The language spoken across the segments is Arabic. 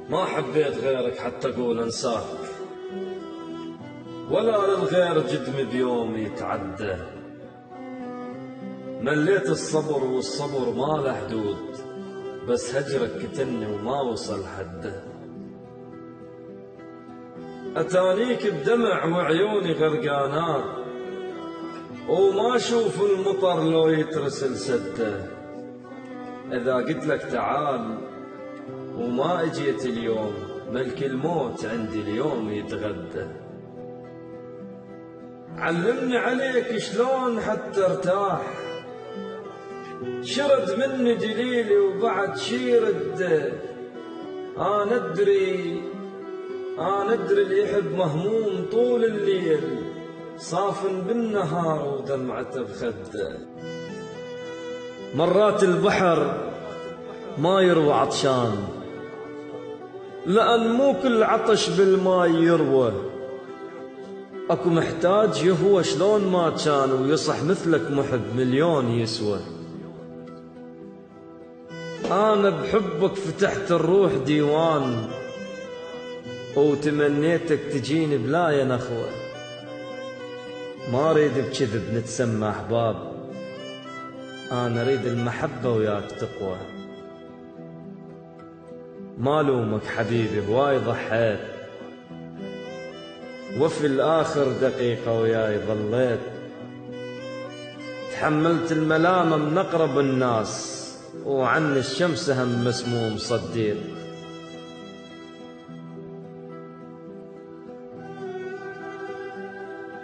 ما حبيت غيرك حتى أقول أنساك، ولا للغير جدمي بيوم يتعدى. مليت الصبر والصبر ما له حدود، بس هجرك كتني وما وصل حده. أتانيك بدمع وعيوني غرقانات، وما أشوف المطر لو يترسل سده. إذا قلت لك تعال وما اجيت اليوم، ملك الموت عندي اليوم يتغدى. علمني عليك شلون حتى ارتاح، شرد مني دليلي وبعد شيرد. انا ادري اللي يحب مهموم طول الليل، صافن بالنهار ودمعته بخده. مرات البحر ما يروى عطشان، لأن مو كل عطش بالماء يروى. اكو محتاج يهوى شلون ما كان، ويصح مثلك محب مليون يسوى. انا بحبك فتحت الروح ديوان، وتمنيتك تجيني بلا يا نخوة. ما اريد بكذب نتسمى احباب، انا اريد المحبة وياك تقوى. ما لومك حبيبي هواي ضحيت، وفي الآخر دقيقة وياي ظليت. تحملت الملامة من أقرب الناس، وعن الشمس هم مسموم صديت.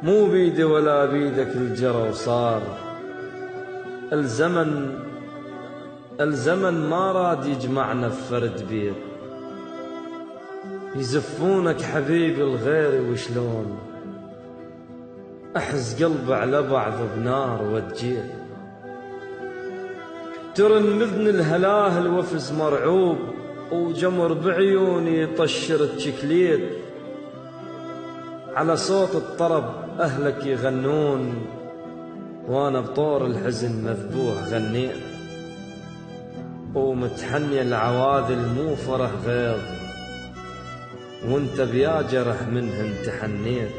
مو بيدي ولا بيدك الجرى وصار، الزمن ما راد يجمعنا بفرد بيت. يزفونك حبيبي الغير وشلون، احز قلبي على بعض بنار وتجيل. ترن مذن الهلاهل وفز مرعوب، وجمر بعيوني يطشر التشكليت. على صوت الطرب اهلك يغنون، وانا بطور الحزن مذبوح غنيت. ومتحني العواذل مو فرح غيظ، وانت بيا جرح منهن تحنيت.